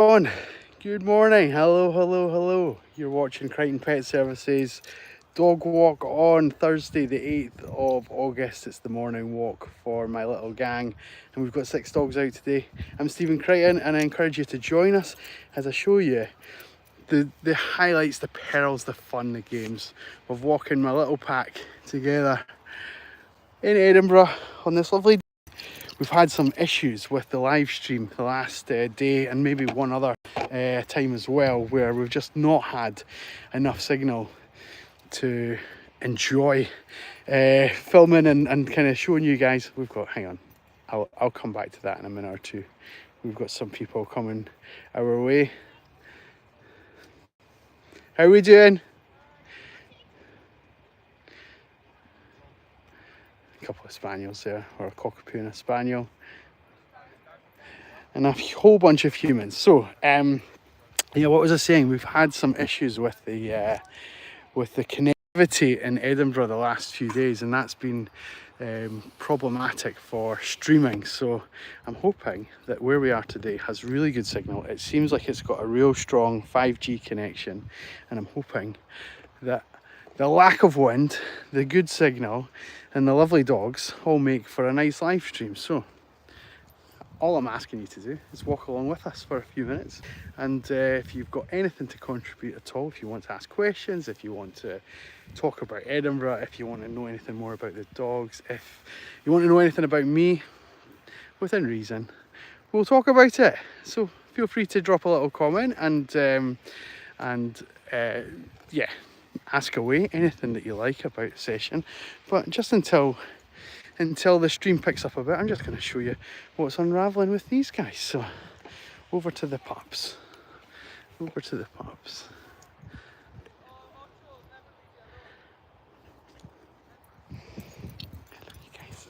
On. Good morning. Hello. You're watching Crighton Pet Services dog walk on Thursday the 8th of August. It's the morning walk for my little gang and we've got 6 dogs out today. I'm Stephen Crighton and I encourage you to join us as I show you the highlights, the perils, the fun, the games of walking my little pack together in Edinburgh on this lovely day. We've had some issues with the live stream the last day and maybe one other time as well, where we've just not had enough signal to enjoy filming and kind of showing you guys. We've got, hang on, I'll come back to that in a minute or two. We've got some people coming our way. How are we doing? A couple of spaniels there, or a cockapoo and a spaniel, and a whole bunch of humans. So yeah, what was I saying? We've had some issues with the connectivity in Edinburgh the last few days, and that's been problematic for streaming. So I'm hoping that where we are today has really good signal. It seems like it's got a real strong 5G connection, and I'm hoping that the lack of wind, the good signal, and the lovely dogs all make for a nice live stream. So all I'm asking you to do is walk along with us for a few minutes, and if you've got anything to contribute at all, if you want to ask questions, if you want to talk about Edinburgh, if you want to know anything more about the dogs, if you want to know anything about me, within reason, we'll talk about it. So feel free to drop a little comment and yeah, ask away anything that you like about the session. But just until the stream picks up a bit, I'm just going to show you what's unraveling with these guys. So over to the pups. Hello, you guys.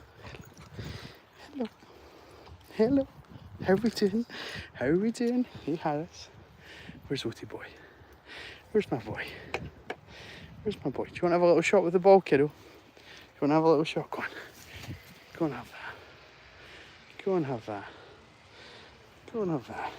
Hello. How are we doing? Hey, Harris. Where's Otie boy? Where's my boy? Do you want to have a little shot with the ball, kiddo? You want to have a little shot? Go on. Go and have that. Go and have that.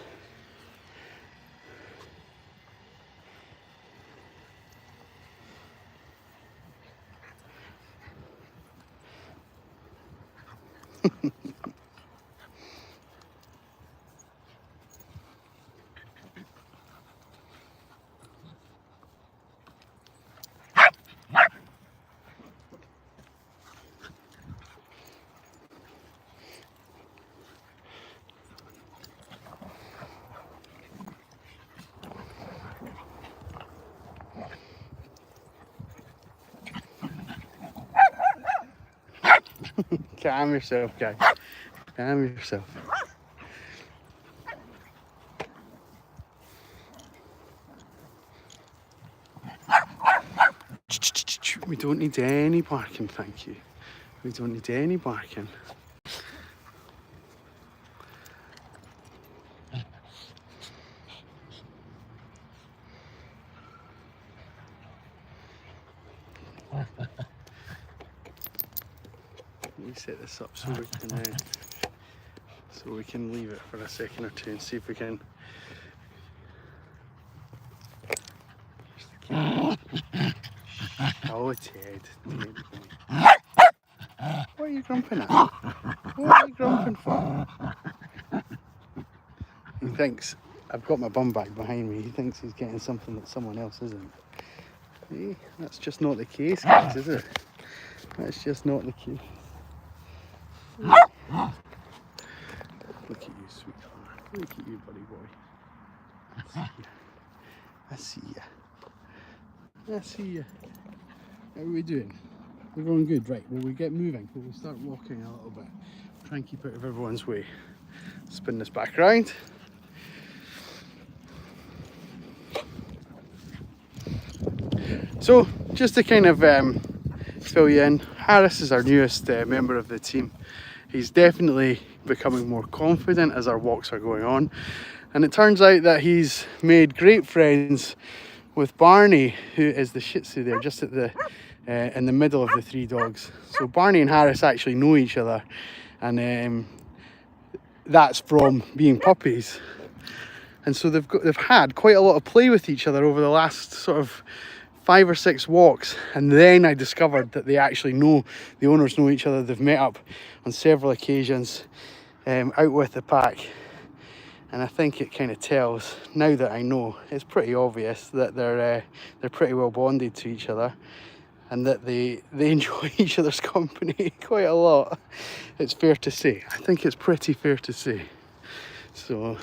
Calm yourself, guys. Calm yourself. We don't need any barking, thank you. We don't need any barking. Let me set this up so we can leave it for a second or two and see if we can. Oh, Ted. What are you grumping at? What are you grumping for? He thinks I've got my bum bag behind me. He thinks he's getting something that someone else isn't. Hey, that's just not the case, guys, is it? That's just not the case. Look at you, sweetheart. Look at you, buddy boy. I see ya. How are we doing? We're going good, right? Will we get moving? Will we start walking a little bit? Try and keep out of everyone's way. Spin this back round. So, just to kind of fill you in, Harris is our newest member of the team. He's definitely becoming more confident as our walks are going on, and it turns out that he's made great friends with Barney, who is the Shih Tzu there, just at the in the middle of the 3 dogs. So Barney and Harris actually know each other, and that's from being puppies. and so they've had quite a lot of play with each other over the last sort of 5 or 6 walks. And then I discovered that they actually know, the owners know each other. They've met up on several occasions out with the pack, and I think it kind of tells, now that I know, it's pretty obvious that they're pretty well bonded to each other, and that they enjoy each other's company quite a lot. It's fair to say. I think it's pretty fair to say. So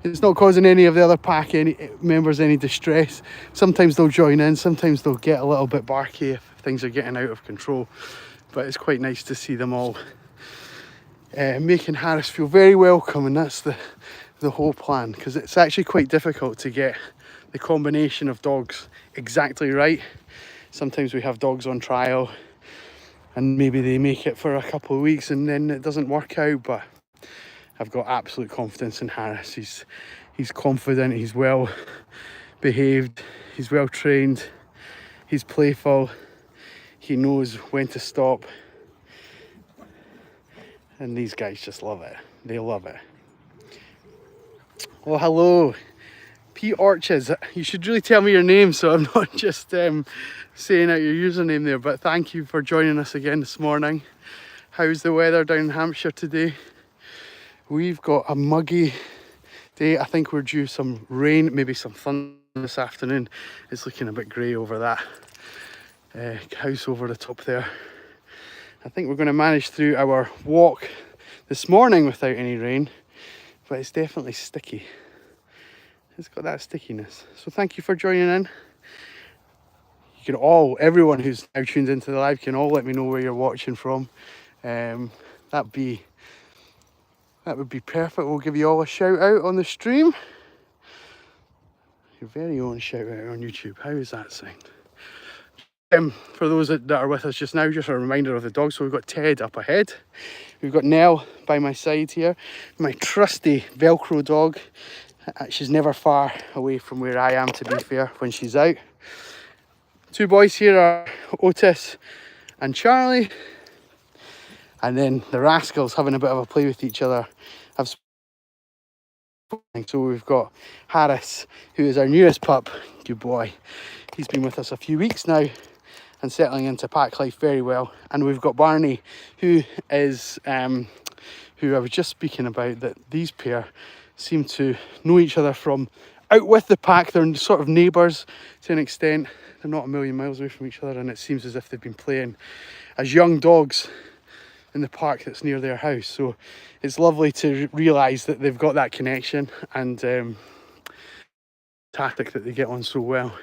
it's not causing any of the other pack members any distress. Sometimes they'll join in, sometimes they'll get a little bit barky if things are getting out of control. But it's quite nice to see them all making Harris feel very welcome, and that's the whole plan, because it's actually quite difficult to get the combination of dogs exactly right. Sometimes we have dogs on trial and maybe they make it for a couple of weeks and then it doesn't work out, but I've got absolute confidence in Harris. He's confident, he's well behaved, he's well trained, he's playful, he knows when to stop, and these guys just love it. They love it. Oh, hello, Pete Orches. You should really tell me your name so I'm not just saying out your username there, but thank you for joining us again this morning. How's the weather down in Hampshire today? We've got a muggy day. I think we're due some rain, maybe some thunder this afternoon. It's looking a bit grey over that house over the top there. I think we're going to manage through our walk this morning without any rain, but it's definitely sticky. It's got that stickiness. So thank you for joining in. You can all, everyone who's now tuned into the live, can all let me know where you're watching from. That would be perfect. We'll give you all a shout out on the stream. Your very own shout out on YouTube. How does that sound? For those that are with us just now, just a reminder of the dogs. So we've got Ted up ahead. We've got Nell by my side here, my trusty Velcro dog. She's never far away from where I am, to be fair, when she's out. 2 boys here are Otis and Charlie. And then the rascals having a bit of a play with each other. So we've got Harris, who is our newest pup. Good boy. He's been with us a few weeks now and settling into pack life very well. And we've got Barney, who is who I was just speaking about, that these pair seem to know each other from out with the pack. They're sort of neighbours to an extent. They're not a million miles away from each other, and it seems as if they've been playing as young dogs in the park that's near their house. So it's lovely to realise that they've got that connection, and fantastic that they get on so well.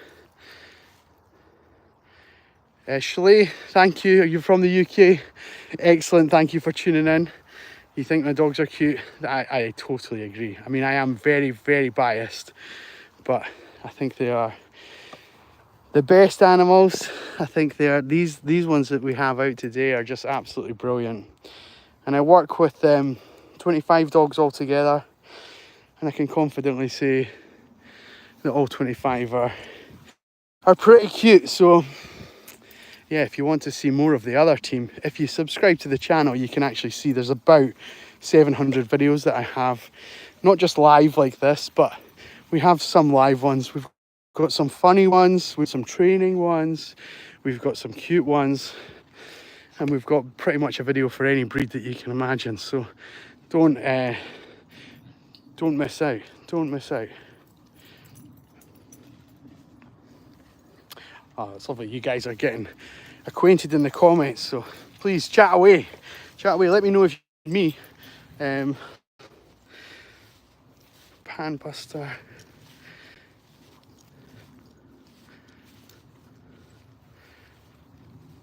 Schley, thank you. You're from the UK. Excellent. Thank you for tuning in. You think the dogs are cute? I totally agree. I mean, I am very, very biased, but I think they are the best animals. I think they are, these ones that we have out today are just absolutely brilliant. And I work with 25 dogs altogether, and I can confidently say that all 25 are pretty cute. So yeah, if you want to see more of the other team, if you subscribe to the channel, you can actually see there's about 700 videos that I have, not just live like this, but we have some live ones. We've got some funny ones, with some training ones, we've got some cute ones, and we've got pretty much a video for any breed that you can imagine. So don't miss out. Don't miss out. Oh, it's lovely. You guys are getting acquainted in the comments, so please chat away. Chat away. Let me know if you need me. Panbuster.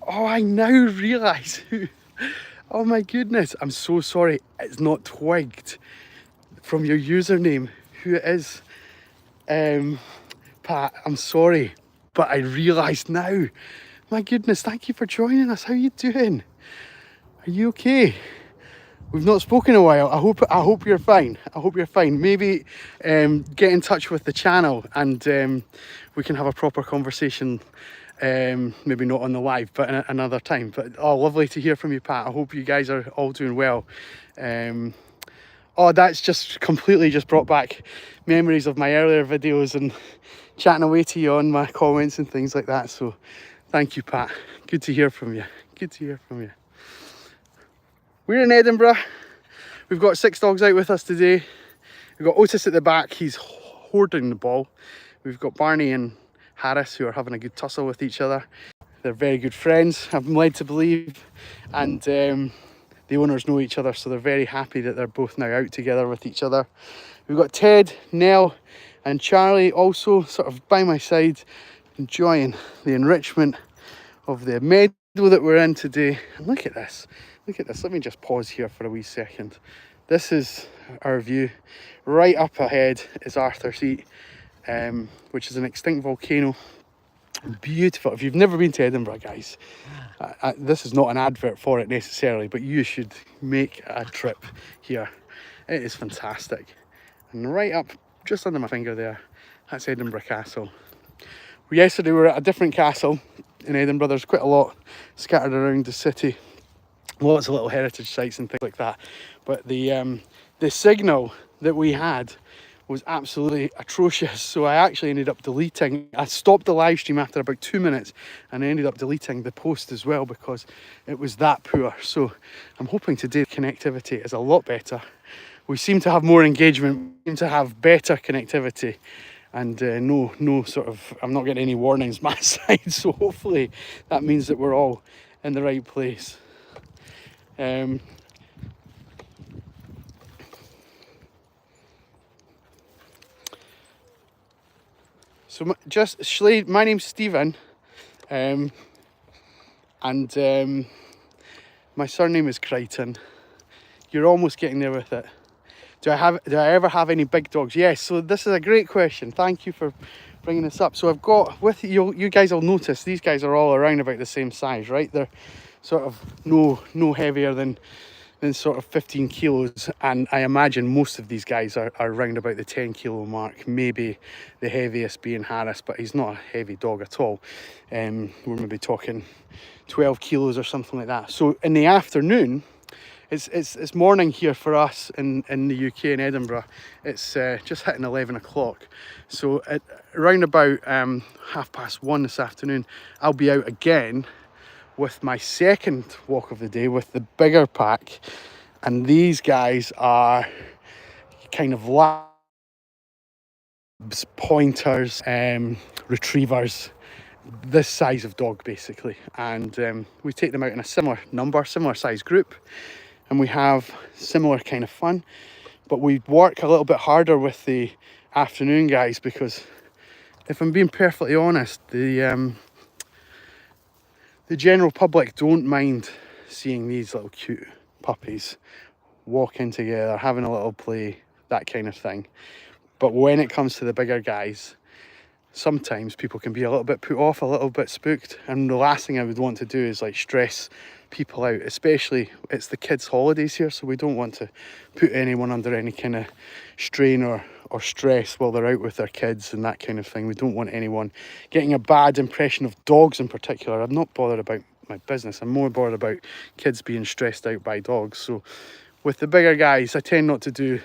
Oh, I now realise who. Oh my goodness. I'm so sorry. It's not twigged from your username who it is. Pat, I'm sorry. But I realise now. My goodness, thank you for joining us. How are you doing? Are you okay? We've not spoken in a while. I hope you're fine. I hope you're fine. Maybe get in touch with the channel and we can have a proper conversation. Maybe not on the live, but another time. But oh, lovely to hear from you, Pat. I hope you guys are all doing well. Oh, that's just completely just brought back memories of my earlier videos and chatting away to you on my comments and things like that. So thank you, Pat. Good to hear from you. Good to hear from you. We're in Edinburgh. We've got 6 dogs out with us today. We've got Otis at the back. He's hoarding the ball. We've got Barney and Harris who are having a good tussle with each other. They're very good friends, I'm led to believe. And the owners know each other, so they're very happy that they're both now out together with each other. We've got Ted, Nell and Charlie also sort of by my side, enjoying the enrichment of the meadow that we're in today. And look at this, let me just pause here for a wee second. This is our view. Right up ahead is Arthur's Seat, which is an extinct volcano. Beautiful. If you've never been to Edinburgh, guys, this is not an advert for it necessarily, but you should make a trip here. It is fantastic. And right up just under my finger there, that's Edinburgh Castle. Yesterday we were at a different castle in Edinburgh. There's quite a lot scattered around the city, lots of little heritage sites and things like that, but the signal that we had was absolutely atrocious, so I actually ended up deleting. I stopped the live stream after about 2 minutes and I ended up deleting the post as well because it was that poor. So I'm hoping today connectivity is a lot better. We seem to have more engagement, we seem to have better connectivity, and no sort of, I'm not getting any warnings my side, so hopefully that means that we're all in the right place. So just Schlade, my name's Stephen, and my surname is Crighton. You're almost getting there with it. Do I ever have any big dogs? Yes. So this is a great question. Thank you for bringing this up. So I've got with you. You guys will notice these guys are all around about the same size, right? They're sort of no heavier than sort of 15 kilos, and I imagine most of these guys are around about the 10 kilo mark, maybe the heaviest being Harris, but he's not a heavy dog at all. We're maybe talking 12 kilos or something like that. So in the afternoon, it's morning here for us in the UK, in Edinburgh. It's just hitting 11 o'clock. So at around about 1:30 this afternoon, I'll be out again with my second walk of the day with the bigger pack, and these guys are kind of labs, pointers, retrievers, this size of dog basically, and we take them out in a similar size group, and we have similar kind of fun, but we work a little bit harder with the afternoon guys because, if I'm being perfectly honest, the general public don't mind seeing these little cute puppies walking together, having a little play, that kind of thing. But when it comes to the bigger guys, sometimes people can be a little bit put off, a little bit spooked, and the last thing I would want to do is like stress people out, especially it's the kids' holidays here, so we don't want to put anyone under any kind of strain or stress while they're out with their kids and that kind of thing. We don't want anyone getting a bad impression of dogs in particular. I'm not bothered about my business, I'm more bothered about kids being stressed out by dogs. So with the bigger guys, I tend not to do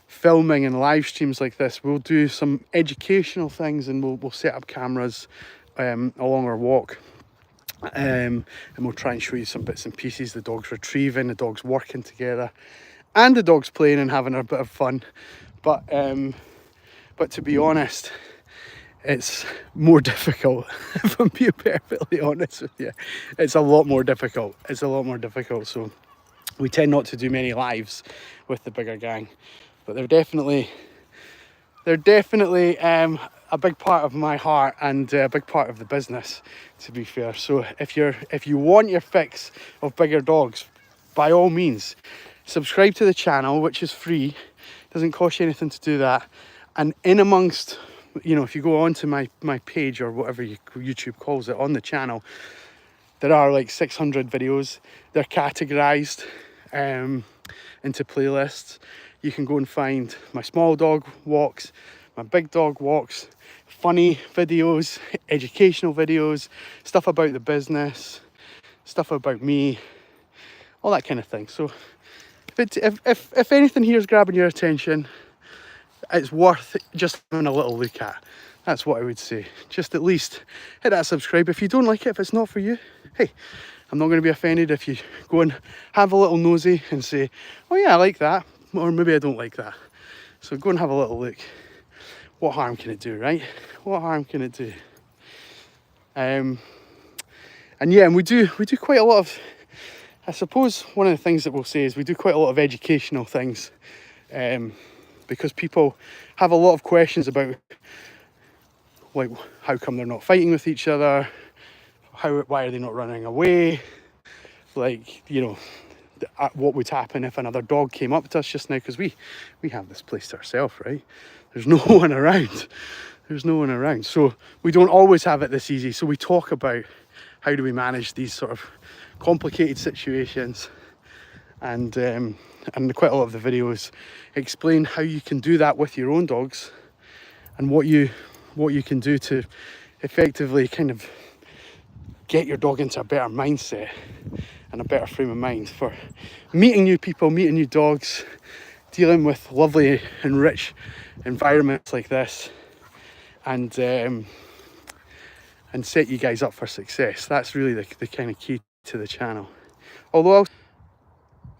filming and live streams like this. We'll do some educational things, and we'll set up cameras along our walk, and we'll try and show you some bits and pieces, the dogs retrieving, the dogs working together, and the dogs playing and having a bit of fun. But to be honest, it's more difficult. If I'm being perfectly honest with you, it's a lot more difficult. So we tend not to do many lives with the bigger gang, but they're definitely a big part of my heart and a big part of the business, to be fair. So if you want your fix of bigger dogs, by all means subscribe to the channel, which is free, doesn't cost you anything to do that. And in amongst, you know, if you go onto my page or whatever YouTube calls it on the channel, there are like 600 videos. They're categorized into playlists. You can go and find my small dog walks, my big dog walks, funny videos, educational videos, stuff about the business, stuff about me, all that kind of thing. So But if anything here is grabbing your attention, it's worth just having a little look at. That's what I would say. Just at least hit that subscribe. If you don't like it, if it's not for you, hey, I'm not going to be offended if you go and have a little nosy and say, oh yeah, I like that, or maybe I don't like that. So go and have a little look. What harm can it do, right? What harm can it do? And yeah, and we do quite a lot of, I suppose one of the things that we'll say is we do quite a lot of educational things, because people have a lot of questions about, like, how come they're not fighting with each other? Why are they not running away? Like, you know, what would happen if another dog came up to us just now? Because we have this place to ourselves, right? There's no one around. There's no one around. So we don't always have it this easy. So we talk about how do we manage these sort of complicated situations, and quite a lot of the videos explain how you can do that with your own dogs, and what you can do to effectively kind of get your dog into a better mindset and a better frame of mind for meeting new people, meeting new dogs, dealing with lovely and rich environments like this, and set you guys up for success. That's really the kind of key to the channel. Although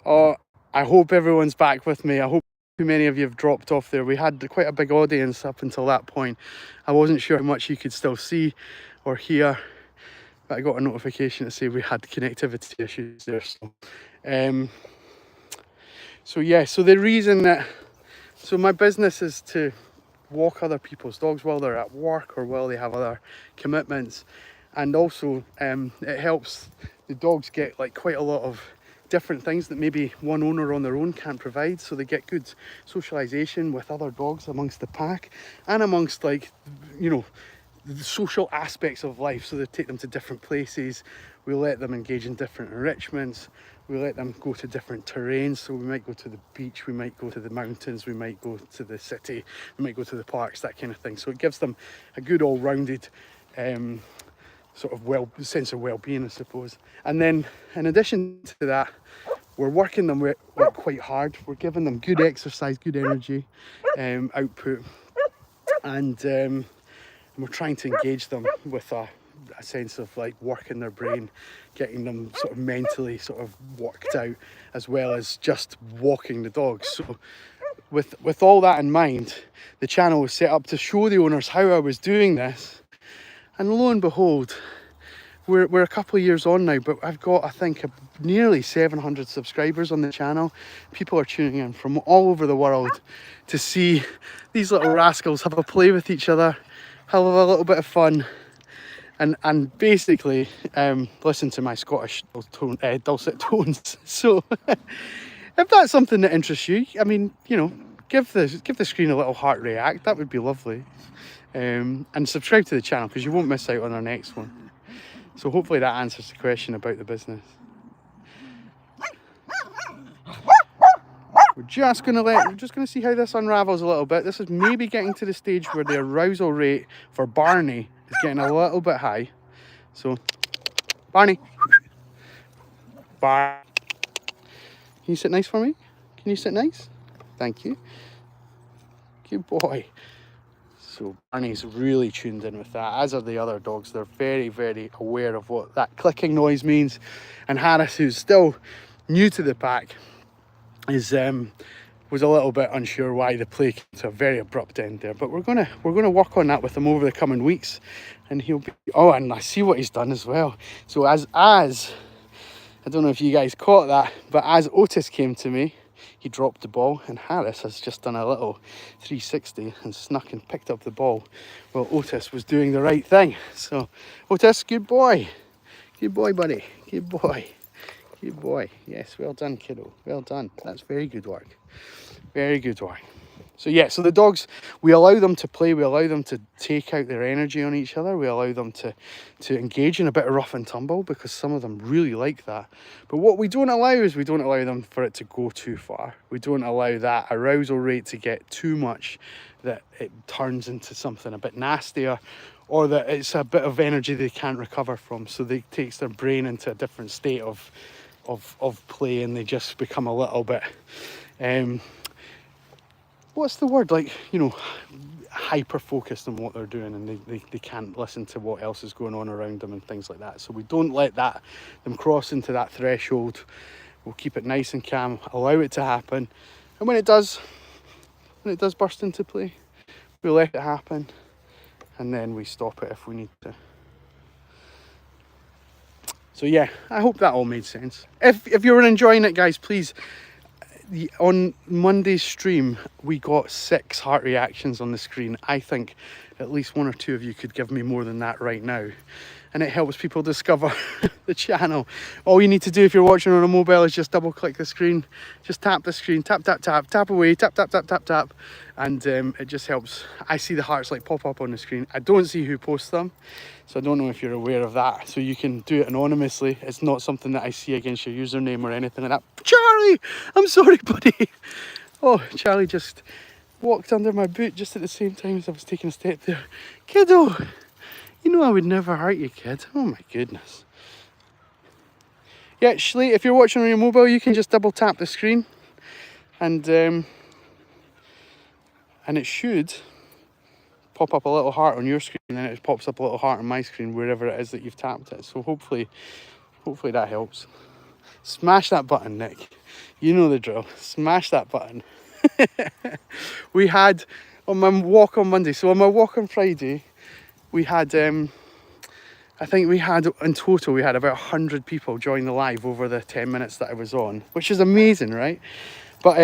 I hope everyone's back with me. I hope too many of you have dropped off there. We had quite a big audience up until that point. I wasn't sure how much you could still see or hear, but I got a notification to say we had connectivity issues there. So yeah, so the reason that, so my business is to walk other people's dogs while they're at work or while they have other commitments, and also it helps the dogs get like quite a lot of different things that maybe one owner on their own can't provide. So they get good socialization with other dogs amongst the pack, and amongst, like, you know, the social aspects of life. So they take them to different places, we let them engage in different enrichments, we let them go to different terrains. So we might go to the beach, we might go to the mountains, we might go to the city, we might go to the parks, that kind of thing. So it gives them a good all-rounded sort of sense of well-being, I suppose. And then in addition to that, we're working them quite hard. We're giving them good exercise, good energy output, and we're trying to engage them with a sense of like working their brain, getting them sort of mentally sort of worked out, as well as just walking the dogs. So with all that in mind, the channel was set up to show the owners how I was doing this. And lo and behold, we're a couple of years on now, but I've got, I think, nearly 700 subscribers on the channel. People are tuning in from all over the world to see these little rascals have a play with each other, have a little bit of fun, and basically listen to my Scottish dulcet tones. So if that's something that interests you, I mean, you know, give the screen a little heart react. That would be lovely. And subscribe to the channel, because you won't miss out on our next one. So hopefully that answers the question about the business. We're just gonna see how this unravels a little bit. This is maybe getting to the stage where the arousal rate for Barney is getting a little bit high. So, Barney, can you sit nice for me? Can you sit nice? Thank you. Good boy. So Barney's really tuned in with that, as are the other dogs. They're very, very aware of what that clicking noise means. And Harris, who's still new to the pack, was a little bit unsure why the play came to a very abrupt end there. But we're gonna work on that with him over the coming weeks, and he'll be. Oh, and I see what he's done as well. So as I don't know if you guys caught that, but as Otis came to me, he dropped the ball, and Harris has just done a little 360 and snuck and picked up the ball while Otis was doing the right thing. So Otis, good boy, buddy, good boy. Good boy. Yes, well done, kiddo. Well done. That's very good work. Very good work. So yeah, so the dogs, we allow them to play, we allow them to take out their energy on each other, we allow them to engage in a bit of rough and tumble, because some of them really like that. But what we don't allow is we don't allow them for it to go too far. We don't allow that arousal rate to get too much that it turns into something a bit nastier, or that it's a bit of energy they can't recover from, so it takes their brain into a different state of of play, and they just become a little bit, what's the word, like, you know, hyper focused on what they're doing, and they can't listen to what else is going on around them and things like that. So we don't let them cross into that threshold. We'll keep it nice and calm, allow it to happen, and when it does burst into play, we let it happen, and then we stop it if we need to. So yeah, I hope that all made sense. If you're enjoying it, guys, please, on Monday's stream we got 6 heart reactions on the screen. I think at least 1 or 2 of you could give me more than that right now, and it helps people discover the channel. All you need to do if you're watching on a mobile is just double click the screen, just tap the screen, tap away, tap, and it just helps. I see the hearts like pop up on the screen. I don't see who posts them, so I don't know if you're aware of that. So you can do it anonymously. It's not something that I see against your username or anything like that. Charlie, I'm sorry, buddy. Oh, Charlie just walked under my boot just at the same time as I was taking a step there. Kiddo, you know I would never hurt you, kid. Oh my goodness. Yeah, Shlee, if you're watching on your mobile, you can just double tap the screen, and it should pop up a little heart on your screen, and then it pops up a little heart on my screen wherever it is that you've tapped it. So hopefully that helps. Smash that button, Nick. You know the drill. Smash that button. We had, on my walk on Monday, so on my walk on Friday, we had, I think we had, in total, we had about 100 people join the live over the 10 minutes that I was on, which is amazing, right? But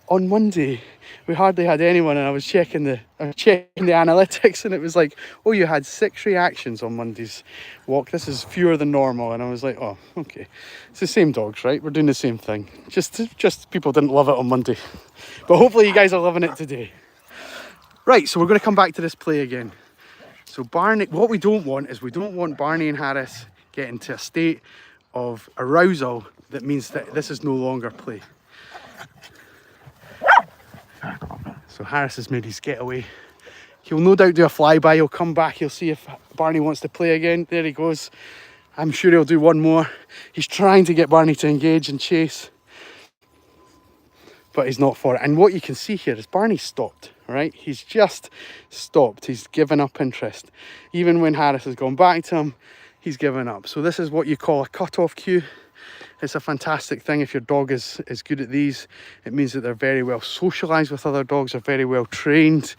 on Monday, we hardly had anyone, and I was checking the analytics, and it was like, oh, you had 6 reactions on Monday's walk. This is fewer than normal. And I was like, oh, okay. It's the same dogs, right? We're doing the same thing. Just people didn't love it on Monday. But hopefully you guys are loving it today. Right, so we're going to come back to this play again. So Barney, what we don't want is, we don't want Barney and Harris getting to a state of arousal that means that this is no longer play. So Harris has made his getaway. He'll no doubt do a flyby. He'll come back. He'll see if Barney wants to play again. There he goes. I'm sure he'll do one more. He's trying to get Barney to engage and chase, but he's not for it. And what you can see here is Barney stopped, right? He's just stopped. He's given up interest. Even when Harris has gone back to him, he's given up. So this is what you call a cut-off cue. It's a fantastic thing if your dog is good at these. It means that they're very well socialised with other dogs, are very well trained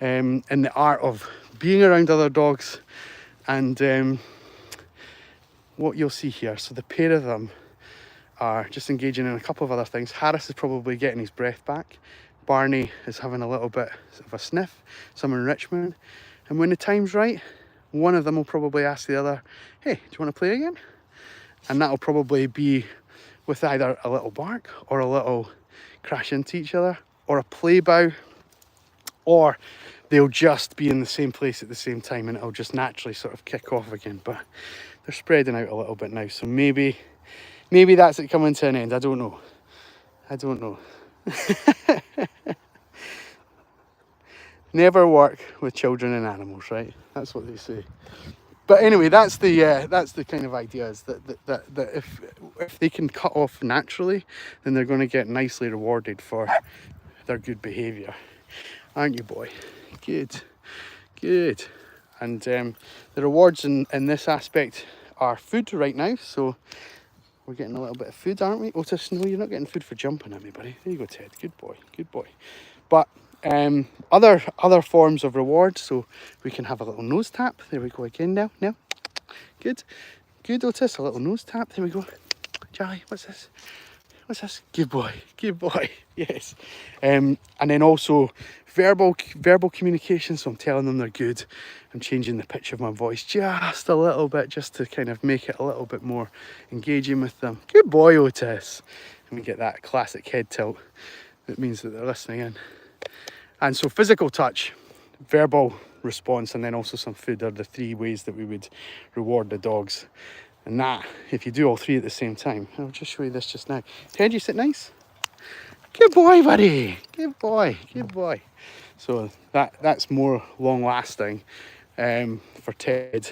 in the art of being around other dogs. And what you'll see here, so the pair of them are just engaging in a couple of other things. Harris is probably getting his breath back. Barney is having a little bit of a sniff, some enrichment. And when the time's right, one of them will probably ask the other, hey, do you want to play again? And that'll probably be with either a little bark or a little crash into each other or a play bow, or they'll just be in the same place at the same time and it'll just naturally sort of kick off again. But they're spreading out a little bit now, so maybe that's it coming to an end. I don't know. Never work with children and animals, right? That's what they say. But anyway, that's the kind of idea, is that if they can cut off naturally, then they're going to get nicely rewarded for their good behaviour, aren't you, boy? Good. And the rewards in this aspect are food right now, so we're getting a little bit of food, aren't we? Otis, no, you're not getting food for jumping at me, buddy. There you go, Ted. Good boy. But other forms of rewards, so we can have a little nose tap. There we go again now. Good Otis, a little nose tap. There we go. Charlie, what's this? Good boy. Yes. And then also verbal communication, so I'm telling them they're good. I'm changing the pitch of my voice just a little bit, just to kind of make it a little bit more engaging with them. Good boy, Otis. And we get that classic head tilt that means that they're listening in. And so physical touch, verbal response, and then also some food are the 3 ways that we would reward the dogs. And that, if you do all 3 at the same time, I'll just show you this just now. Ted, you sit nice? Good boy, buddy. Good boy. So that's more long lasting for Ted.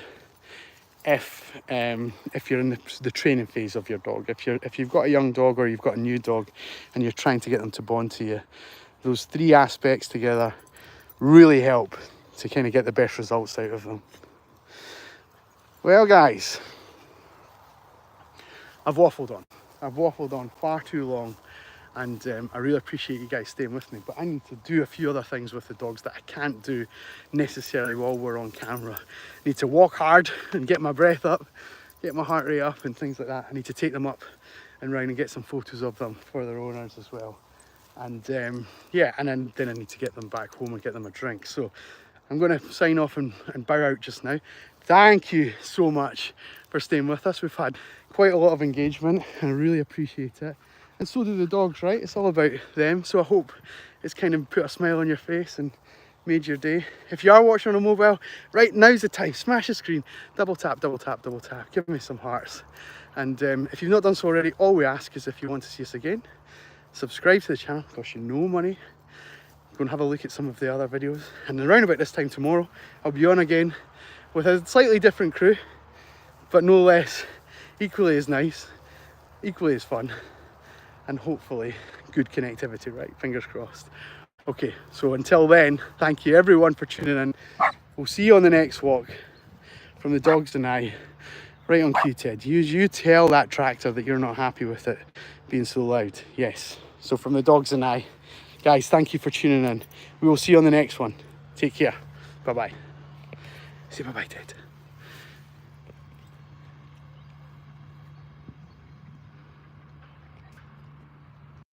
if you're in the training phase of your dog. If you've got a young dog or you've got a new dog and you're trying to get them to bond to you, those three aspects together really help to kind of get the best results out of them. Well guys, I've waffled on far too long, and I really appreciate you guys staying with me, but I need to do a few other things with the dogs that I can't do necessarily while we're on camera. I need to walk hard and get my breath up, get my heart rate up and things like that. I need to take them up and round and get some photos of them for their owners as well. And yeah, and then I need to get them back home and get them a drink. So I'm going to sign off and bow out just now. Thank you so much for staying with us. We've had quite a lot of engagement and I really appreciate it. And so do the dogs, right? It's all about them. So I hope it's kind of put a smile on your face and made your day. If you are watching on a mobile, right, now's the time. Smash the screen, double tap, double tap, double tap. Give me some hearts. And if you've not done so already, all we ask is if you want to see us again, subscribe to the channel, costs you no money. Go and have a look at some of the other videos. And around about this time tomorrow, I'll be on again with a slightly different crew, but no less equally as nice, equally as fun, and hopefully good connectivity, right? Fingers crossed. Okay, so until then, thank you everyone for tuning in. We'll see you on the next walk from the dogs and I, right on cue, Ted. You tell that tractor that you're not happy with it being so loud. Yes, so from the dogs and I, guys, thank you for tuning in. We will see you on the next one. Take care. Bye-bye. Say bye-bye, Ted.